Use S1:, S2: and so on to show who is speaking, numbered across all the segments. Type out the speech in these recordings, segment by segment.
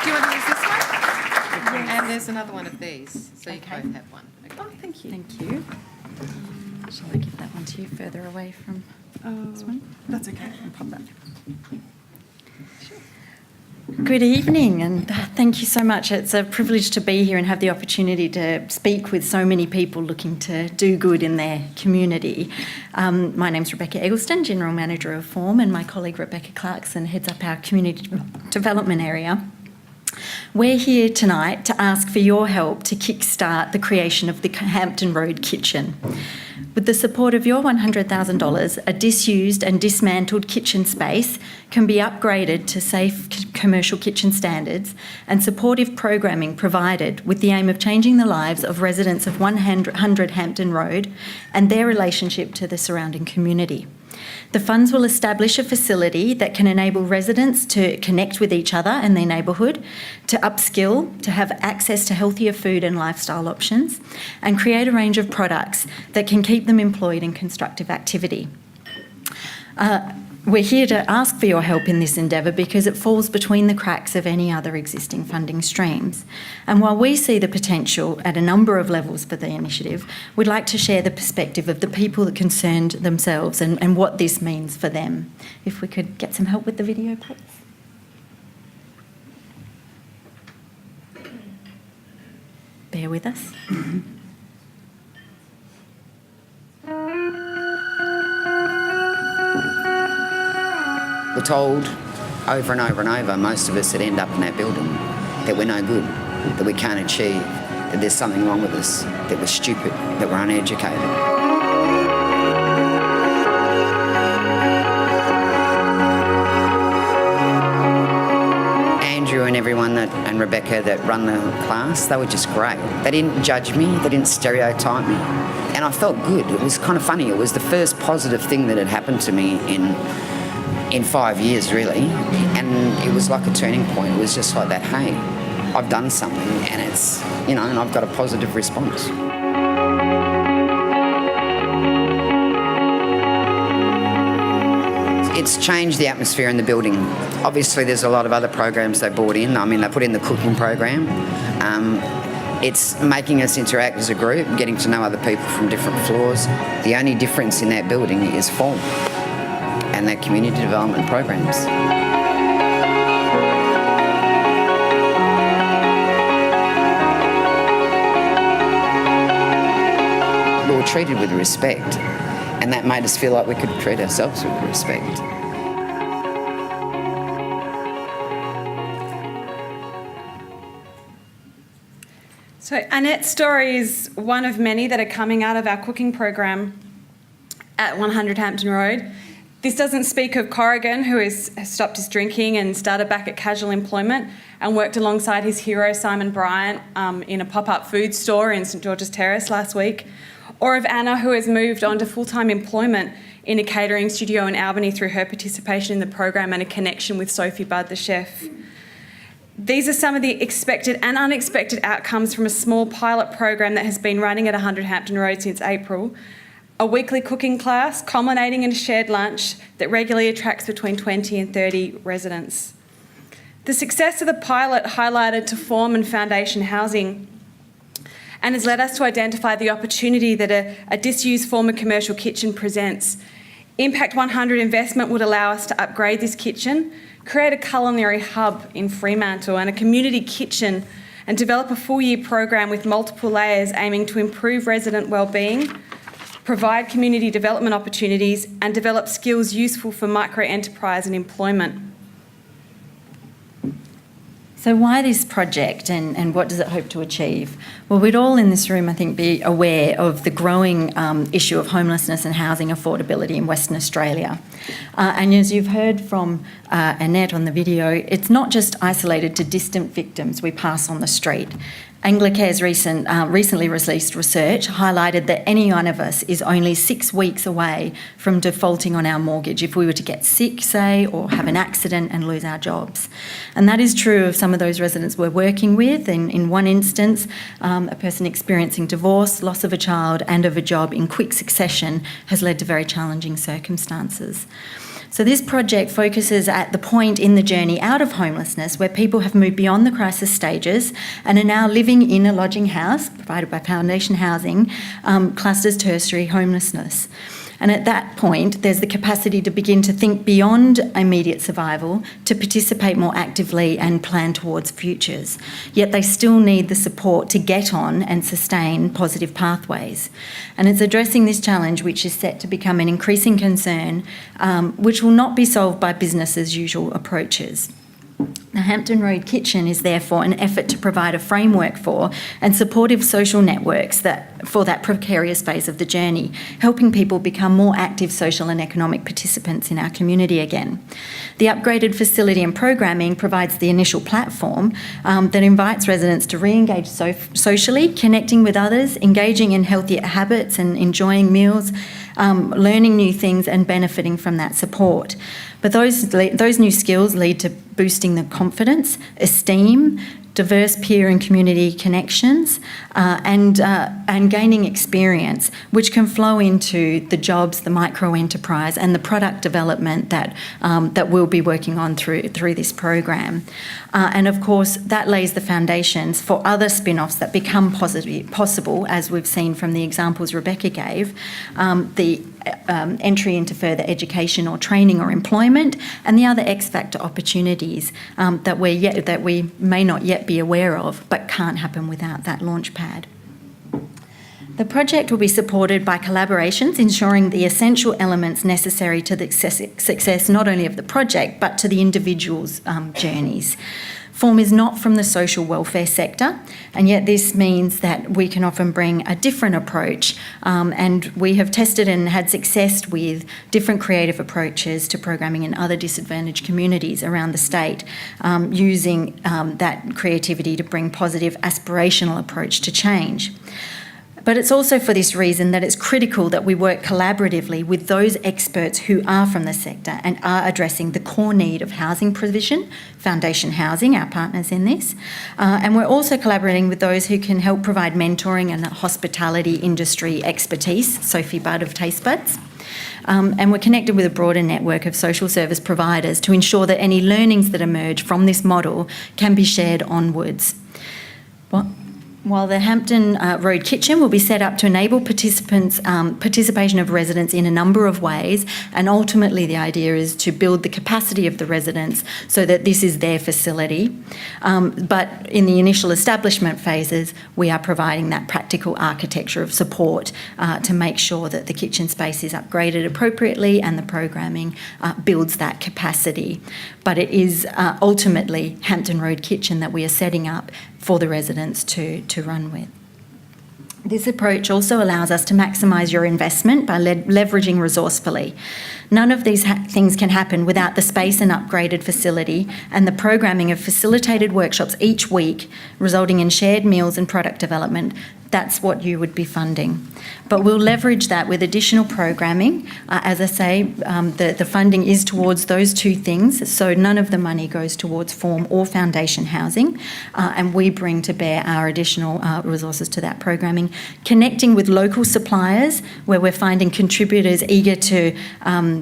S1: Do you want to use this one? Yes. And there's another one of these, so you both have one. Okay.
S2: Oh, thank you.
S3: Thank you. Shall I give that one to you further away from this one?
S2: That's okay. I'll pop that.
S3: Good evening, and thank you so much. It's a privilege to be here and have the opportunity to speak with so many people looking to do good in their community. My name's Rebecca Eggleston, General Manager of Form, and my colleague Rebeca Clarkson heads up our community development area. We're here tonight to ask for your help to kickstart the creation of the Hampton Road Kitchen. With the support of your $100,000, a disused and dismantled kitchen space can be upgraded to safe commercial kitchen standards and supportive programming provided with the aim of changing the lives of residents of 100 Hampton Road and their relationship to the surrounding community. The funds will establish a facility that can enable residents to connect with each other and their neighbourhood, to upskill, to have access to healthier food and lifestyle options, and create a range of products that can keep them employed in constructive activity. We're here to ask for your help in this endeavour because it falls between the cracks of any other existing funding streams. And while we see the potential at a number of levels for the initiative, we'd like to share the perspective of the people that concerned themselves and what this means for them. If we could get some help with the video, please. Bear with us.
S4: We're told over and over and over, most of us that end up in that building, that we're no good, that we can't achieve, that there's something wrong with us, that we're stupid, that we're uneducated. Andrew and everyone and Rebecca that run the class, they were just great. They didn't judge me, they didn't stereotype me, and I felt good. It was kind of funny. It was the first positive thing that had happened to me in 5 years, really, and it was like a turning point. It was just like that, hey, I've done something, and it's, you know, and I've got a positive response. It's changed the atmosphere in the building. Obviously, there's a lot of other programs they brought in. I mean, they put in the cooking program. It's making us interact as a group, getting to know other people from different floors. The only difference in that building is form and their community development programs. We were treated with respect, and that made us feel like we could treat ourselves with respect.
S2: So Annette's story is one of many that are coming out of our cooking program at 100 Hampton Road. This doesn't speak of Corrigan, who has stopped his drinking and started back at casual employment and worked alongside his hero Simon Bryant in a pop-up food store in St George's Terrace last week, or of Anna, who has moved on to full-time employment in a catering studio in Albany through her participation in the program and a connection with Sophie Budd, the chef. These are some of the expected and unexpected outcomes from a small pilot program that has been running at 100 Hampton Road since April. A weekly cooking class culminating in a shared lunch that regularly attracts between 20 and 30 residents. The success of the pilot highlighted to Form and Foundation Housing and has led us to identify the opportunity that a disused former commercial kitchen presents. Impact100 investment would allow us to upgrade this kitchen, create a culinary hub in Fremantle and a community kitchen, and develop a full-year program with multiple layers aiming to improve resident wellbeing, provide community development opportunities, and develop skills useful for micro-enterprise and employment.
S3: So why this project and what does it hope to achieve? Well, we'd all in this room, I think, be aware of the growing issue of homelessness and housing affordability in Western Australia. And as you've heard from Annette on the video, it's not just isolated to distant victims we pass on the street. Anglicare's recently released research highlighted that any one of us is only 6 weeks away from defaulting on our mortgage if we were to get sick, say, or have an accident and lose our jobs. And that is true of some of those residents we're working with. In one instance, a person experiencing divorce, loss of a child and of a job in quick succession has led to very challenging circumstances. So this project focuses at the point in the journey out of homelessness where people have moved beyond the crisis stages and are now living in a lodging house provided by Foundation Housing, classed as tertiary homelessness. And at that point, there's the capacity to begin to think beyond immediate survival, to participate more actively and plan towards futures. Yet they still need the support to get on and sustain positive pathways. And it's addressing this challenge which is set to become an increasing concern, which will not be solved by business as usual approaches. The Hampton Road Kitchen is therefore an effort to provide a framework for and supportive social networks for that precarious phase of the journey, helping people become more active social and economic participants in our community again. The upgraded facility and programming provides the initial platform that invites residents to re-engage socially, connecting with others, engaging in healthier habits and enjoying meals, learning new things and benefiting from that support. But those new skills lead to boosting the confidence, esteem, diverse peer and community connections, and gaining experience, which can flow into the jobs, the micro-enterprise and the product development that we'll be working on through this program. And of course, that lays the foundations for other spin-offs that become possible, as we've seen from the examples Rebecca gave, the entry into further education or training or employment, and the other X-factor opportunities that we may not yet be aware of, but can't happen without that launch pad. The project will be supported by collaborations, ensuring the essential elements necessary to the success not only of the project, but to the individual's journeys. Form is not from the social welfare sector, and yet this means that we can often bring a different approach, and we have tested and had success with different creative approaches to programming in other disadvantaged communities around the state, using that creativity to bring positive aspirational approach to change. But it's also for this reason that it's critical that we work collaboratively with those experts who are from the sector and are addressing the core need of housing provision, Foundation Housing, our partners in this. And we're also collaborating with those who can help provide mentoring and hospitality industry expertise, Sophie Budd of Taste Buds. And we're connected with a broader network of social service providers to ensure that any learnings that emerge from this model can be shared onwards. While the Hampton Road Kitchen will be set up to enable participation of residents in a number of ways, and ultimately the idea is to build the capacity of the residents so that this is their facility. But in the initial establishment phases, we are providing that practical architecture of support to make sure that the kitchen space is upgraded appropriately and the programming builds that capacity. But it is ultimately Hampton Road Kitchen that we are setting up for the residents to run with. This approach also allows us to maximise your investment by leveraging resourcefully. None of these things can happen without the space and upgraded facility and the programming of facilitated workshops each week, resulting in shared meals and product development. That's what you would be funding. But we'll leverage that with additional programming. As I say, the funding is towards those two things, so none of the money goes towards form or foundation housing, and we bring to bear our additional resources to that programming. Connecting with local suppliers, where we're finding contributors eager to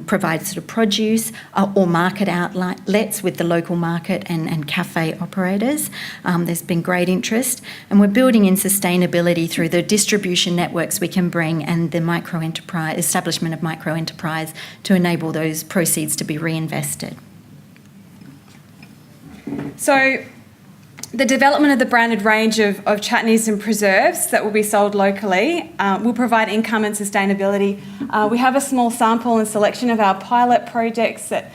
S3: provide sort of produce or market outlets with the local market and cafe operators. There's been great interest, and we're building in sustainability through the distribution networks we can bring and the establishment of micro-enterprise to enable those proceeds to be reinvested.
S2: So the development of the branded range of chutneys and preserves that will be sold locally will provide income and sustainability. We have a small sample and selection of our pilot projects that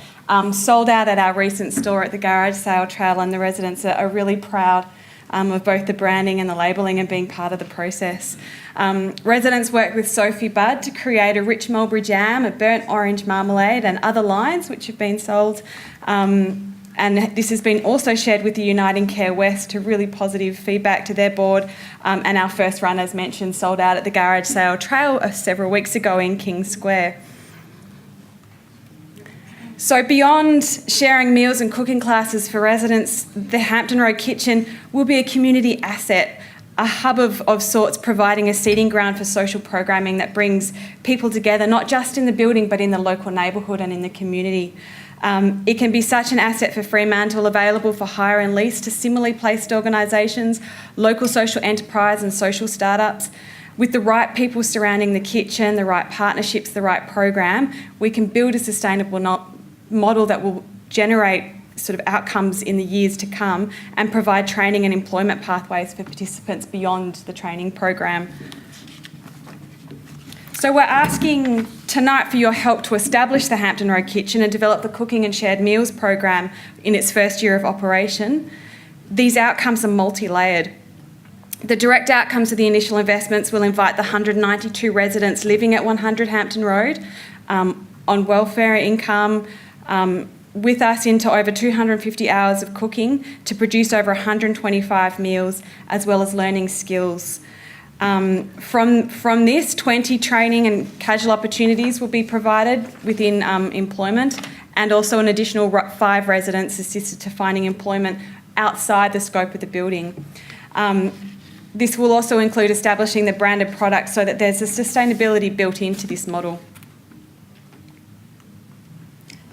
S2: sold out at our recent store at the Garage Sale Trail, and the residents are really proud of both the branding and the labelling and being part of the process. Residents worked with Sophie Budd to create a rich mulberry jam, a burnt orange marmalade and other lines which have been sold. And this has been also shared with the Uniting Care West to really positive feedback to their board. And our first run, as mentioned, sold out at the Garage Sale Trail several weeks ago in King Square. So beyond sharing meals and cooking classes for residents, the Hampton Road Kitchen will be a community asset a hub of sorts, providing a seating ground for social programming that brings people together, not just in the building, but in the local neighbourhood and in the community. It can be such an asset for Fremantle, available for hire and lease to similarly placed organisations, local social enterprise and social startups. With the right people surrounding the kitchen, the right partnerships, the right program, we can build a sustainable model that will generate sort of outcomes in the years to come and provide training and employment pathways for participants beyond the training program. So we're asking tonight for your help to establish the Hampton Road Kitchen and develop the cooking and shared meals program in its first year of operation. These outcomes are multi-layered. The direct outcomes of the initial investments will invite the 192 residents living at 100 Hampton Road on welfare income, with us into over 250 hours of cooking to produce over 125 meals, as well as learning skills. From this, 20 training and casual opportunities will be provided within employment, and also an additional 5 residents assisted to finding employment outside the scope of the building. This will also include establishing the branded product so that there's a sustainability built into this model.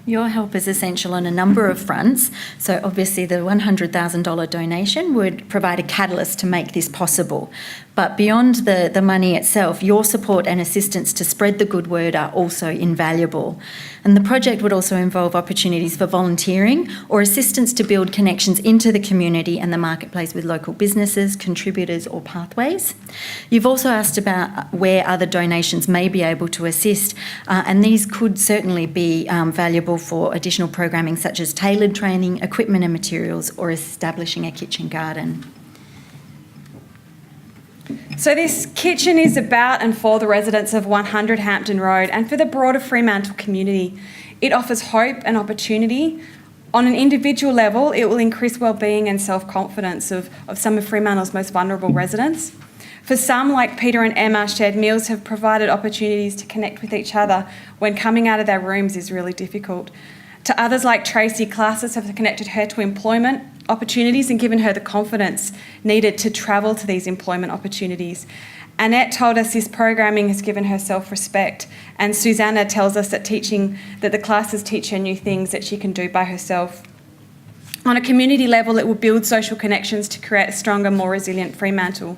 S3: Your help is essential on a number of fronts. So obviously the $100,000 donation would provide a catalyst to make this possible. But beyond the money itself, your support and assistance to spread the good word are also invaluable. And the project would also involve opportunities for volunteering or assistance to build connections into the community and the marketplace with local businesses, contributors or pathways. You've also asked about where other donations may be able to assist, and these could certainly be valuable for additional programming such as tailored training, equipment and materials, or establishing a kitchen garden.
S2: So this kitchen is about and for the residents of 100 Hampton Road and for the broader Fremantle community. It offers hope and opportunity. On an individual level, it will increase wellbeing and self-confidence of some of Fremantle's most vulnerable residents. For some, like Peter and Emma, shared meals have provided opportunities to connect with each other when coming out of their rooms is really difficult. To others, like Tracy, classes have connected her to employment opportunities and given her the confidence needed to travel to these employment opportunities. Annette told us this programming has given her self-respect, and Susanna tells us that the classes teach her new things that she can do by herself. On a community level, it will build social connections to create a stronger, more resilient Fremantle.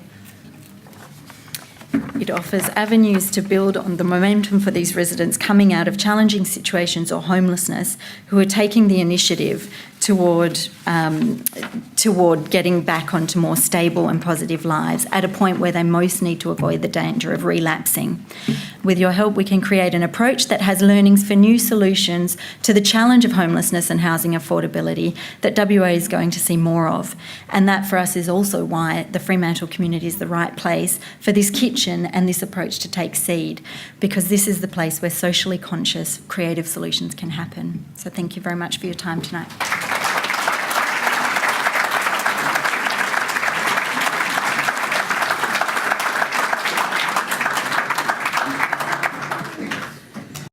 S3: It offers avenues to build on the momentum for these residents coming out of challenging situations or homelessness who are taking the initiative toward getting back onto more stable and positive lives at a point where they most need to avoid the danger of relapsing. With your help, we can create an approach that has learnings for new solutions to the challenge of homelessness and housing affordability that WA is going to see more of. And that for us is also why the Fremantle community is the right place for this kitchen and this approach to take seed, because this is the place where socially conscious, creative solutions can happen. So thank you very much for your time tonight.